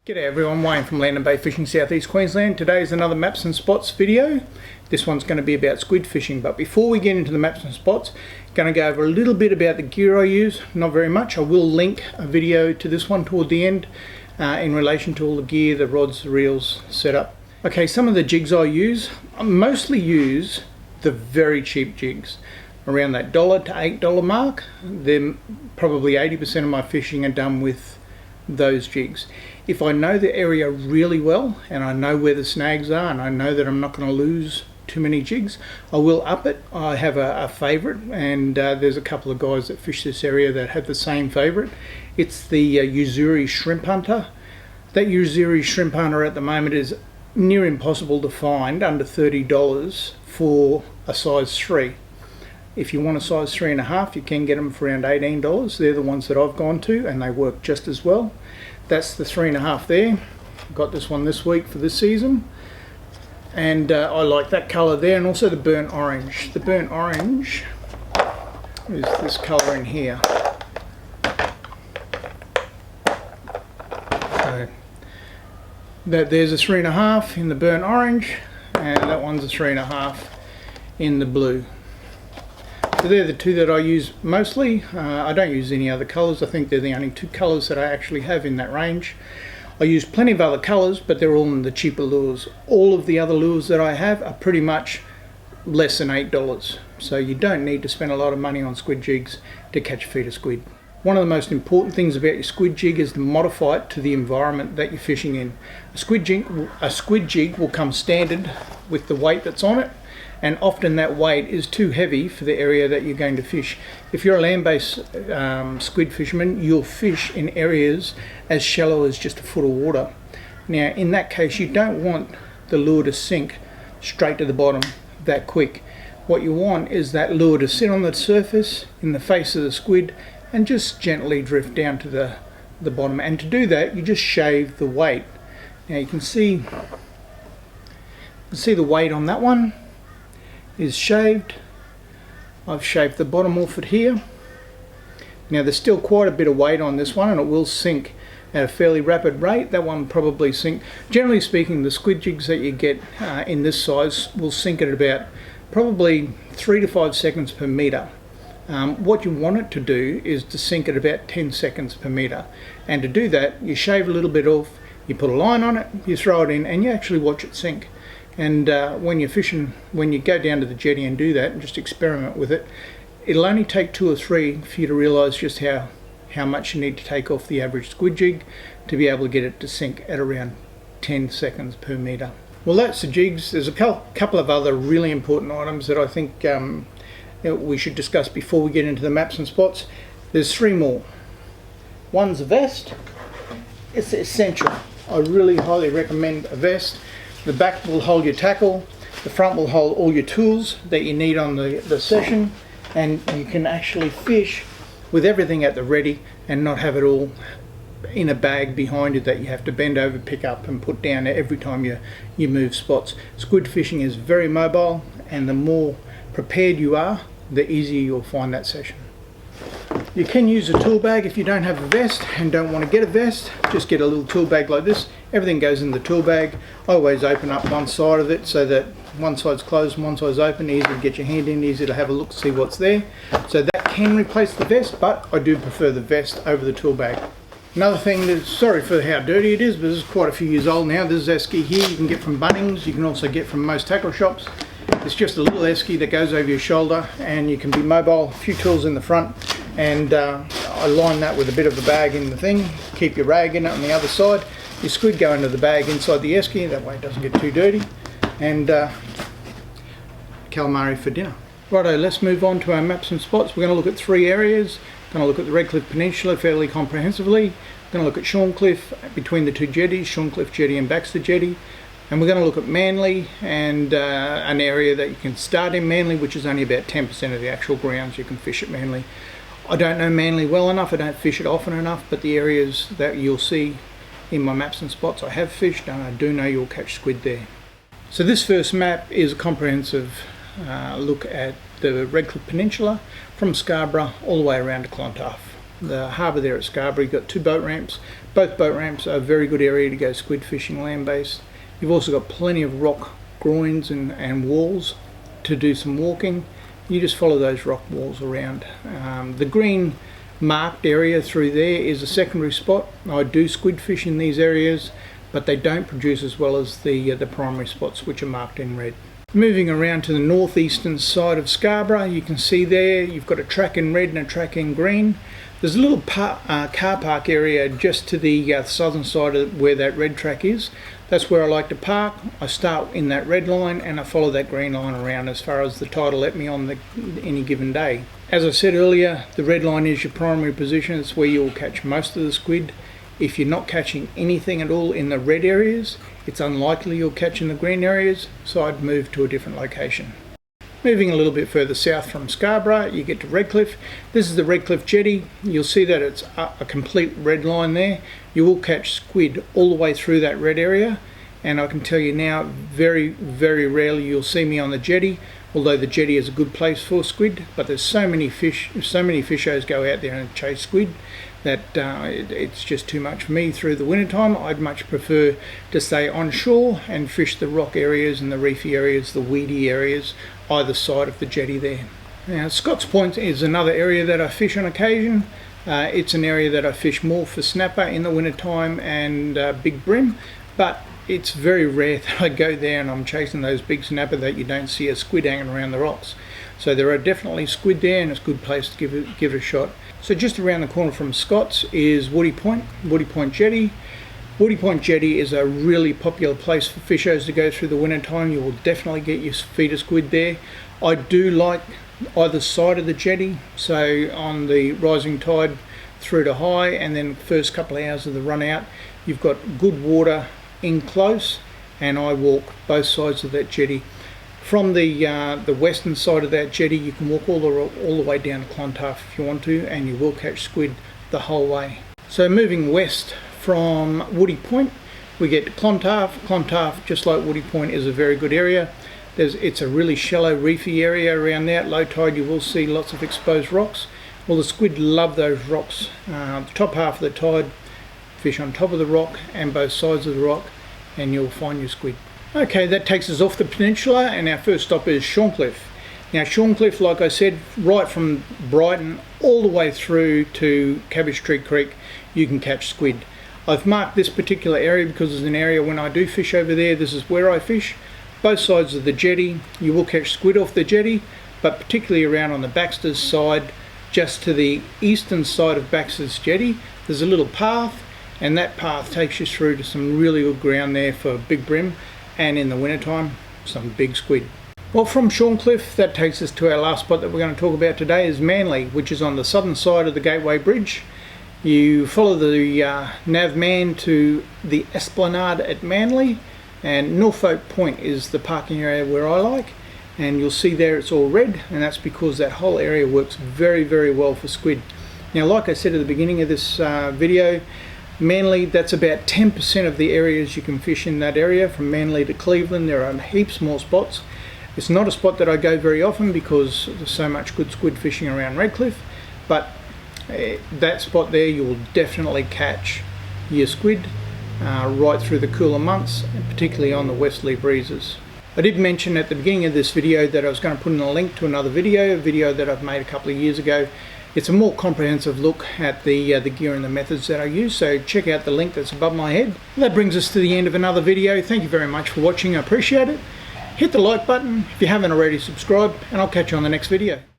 G'day everyone, Wayne from Land and Bay Fishing, Southeast Queensland. Today is another Maps and Spots video. This one's going to be about squid fishing, but before we get into the maps and spots, I'm going to go over a little bit about the gear I use, not very much. I will link a video to this one toward the end in relation to all the gear, the rods, the reels, setup. Okay, some of the jigs I mostly use the very cheap jigs, around that $1 to $8 mark. Then probably 80% of my fishing are done with those jigs. If I know the area really well and I know where the snags are and I know that I'm not going to lose too many jigs, I will up it. I have a favourite, and there's a couple of guys that fish this area that have the same favourite. It's the Yo-Zuri Shrimp Hunter. That Yo-Zuri Shrimp Hunter at the moment is near impossible to find under $30 for a size 3. If you want a size 3.5, you can get them for around $18. They're the ones that I've gone to, and they work just as well. That's the 3.5 there. Got this one this week for this season, and I like that colour there, and also the burnt orange. The burnt orange is this colour in here. So there's a 3.5 in the burnt orange, and that one's a 3.5 in the blue. So they're the two that I use mostly. I don't use any other colours. I think they're the only two colours that I actually have in that range. I use plenty of other colours, but they're all in the cheaper lures. All of the other lures that I have are pretty much less than $8. So you don't need to spend a lot of money on squid jigs to catch a feed of squid. One of the most important things about your squid jig is to modify it to the environment that you're fishing in. A squid jig will come standard with the weight that's on it, and often that weight is too heavy for the area that you're going to fish. If you're a land-based squid fisherman, you'll fish in areas as shallow as just a foot of water. Now in that case, you don't want the lure to sink straight to the bottom that quick. What you want is that lure to sit on the surface in the face of the squid and just gently drift down to the bottom. And to do that, you just shave the weight. Now you can see the weight on that one is shaved. I've shaved the bottom off it here. Now there's still quite a bit of weight on this one, and it will sink at a fairly rapid rate. That one probably sink. Generally speaking, the squid jigs that you get in this size will sink at about probably 3 to 5 seconds per meter. What you want it to do is to sink at about 10 seconds per meter, and to do that you shave a little bit off, you put a line on it, you throw it in, and you actually watch it sink. And when you're fishing, when you go down to the jetty and do that and just experiment with it, it'll only take 2 or 3 for you to realise just how much you need to take off the average squid jig to be able to get it to sink at around 10 seconds per metre. Well, that's the jigs. There's a couple of other really important items that I think we should discuss before we get into the maps and spots. There's 3 more. One's a vest. It's essential. I really highly recommend a vest. The back will hold your tackle, the front will hold all your tools that you need on the session, and you can actually fish with everything at the ready and not have it all in a bag behind you that you have to bend over, pick up and put down every time you move spots. Squid fishing is very mobile, and the more prepared you are, the easier you'll find that session. You can use a tool bag if you don't have a vest and don't want to get a vest. Just get a little tool bag like this. Everything goes in the tool bag. I always open up one side of it so that one side's closed and one side's open. Easy to get your hand in, easy to have a look, see what's there. So that can replace the vest, but I do prefer the vest over the tool bag. Another thing, sorry for how dirty it is, but this is quite a few years old now. This is esky here. You can get from Bunnings. You can also get from most tackle shops. It's just a little esky that goes over your shoulder, and you can be mobile. A few tools in the front, and I line that with a bit of a bag in the thing. Keep your rag in it on the other side. Your squid go into the bag inside the esky, that way it doesn't get too dirty. And calamari for dinner. Righto, let's move on to our maps and spots. We're going to look at 3 areas. We're going to look at the Redcliffe Peninsula fairly comprehensively. We're going to look at Shorncliffe between the 2 jetties, Shorncliffe Jetty and Baxter Jetty. And we're going to look at Manly and an area that you can start in Manly, which is only about 10% of the actual grounds you can fish at Manly. I don't know Manly well enough, I don't fish it often enough, but the areas that you'll see in my maps and spots I have fished, and I do know you'll catch squid there. So this first map is a comprehensive look at the Redcliffe Peninsula from Scarborough all the way around to Clontarf. the harbour there at Scarborough, you've got 2 boat ramps. Both boat ramps are a very good area to go squid fishing land-based. You've also got plenty of rock groins and walls to do some walking. You just follow those rock walls around. The green marked area through there is a secondary spot. I do squid fish in these areas, but they don't produce as well as the primary spots, which are marked in red. Moving around to the northeastern side of Scarborough, you can see there you've got a track in red and a track in green. There's a little car park area just to the southern side of where that red track is. That's where I like to park. I start in that red line and I follow that green line around as far as the tide will let me on any given day. As I said earlier, the red line is your primary position. It's where you'll catch most of the squid. If you're not catching anything at all in the red areas, it's unlikely you'll catch in the green areas, so I'd move to a different location. Moving a little bit further south from Scarborough, you get to Redcliffe. This is the Redcliffe Jetty. You'll see that it's a complete red line there. You will catch squid all the way through that red area, and I can tell you now, very, very rarely you'll see me on the jetty, although the jetty is a good place for squid, but there's so many fishers go out there and chase squid that it's just too much for me through the winter time. I'd much prefer to stay on shore and fish the rock areas and the reefy areas, the weedy areas, either side of the jetty there. Now, Scott's Point is another area that I fish on occasion. It's an area that I fish more for snapper in the winter time and big bream, but it's very rare that I go there and I'm chasing those big snapper that you don't see a squid hanging around the rocks. So there are definitely squid there, and it's a good place to give it a shot. So just around the corner from Scott's is Woody Point Jetty. Woody Point Jetty is a really popular place for fishers to go through the winter time. You will definitely get your feed of squid there. I do like either side of the jetty, so on the rising tide through to high, and then first couple of hours of the run out, you've got good water in close, and I walk both sides of that jetty. From the western side of that jetty, you can walk all the way down to Clontarf if you want to, and you will catch squid the whole way. So moving west from Woody Point, we get to Clontarf. Clontarf, just like Woody Point, is a very good area. It's a really shallow reefy area around there. At low tide you will see lots of exposed rocks. Well, the squid love those rocks. The top half of the tide, fish on top of the rock and both sides of the rock, and you'll find your squid. Okay, that takes us off the peninsula, and our first stop is Shorncliffe. Now Shorncliffe, like I said, right from Brighton all the way through to Cabbage Tree Creek, you can catch squid. I've marked this particular area because it's an area when I do fish over there, this is where I fish. Both sides of the jetty, you will catch squid off the jetty, but particularly around on the Baxter's side, just to the eastern side of Baxter's jetty, there's a little path, and that path takes you through to some really good ground there for big bream, and in the wintertime, some big squid. Well, from Shorncliffe, that takes us to our last spot that we're going to talk about today, is Manly, which is on the southern side of the Gateway Bridge. You follow the Navman to the Esplanade at Manly, and Norfolk Point is the parking area where I like, and you'll see there it's all red, and that's because that whole area works very, very well for squid. Now, like I said at the beginning of this video, Manly, that's about 10% of the areas you can fish in that area. From Manly to Cleveland, there are heaps more spots. It's not a spot that I go very often because there's so much good squid fishing around Redcliffe, but that spot there you will definitely catch your squid right through the cooler months, particularly on the westerly breezes. I did mention at the beginning of this video that I was going to put in a link to another video, a video that I've made a couple of years ago. It's a more comprehensive look at the gear and the methods that I use, so check out the link that's above my head. That brings us to the end of another video. Thank you very much for watching, I appreciate it. Hit the like button if you haven't already subscribed, and I'll catch you on the next video.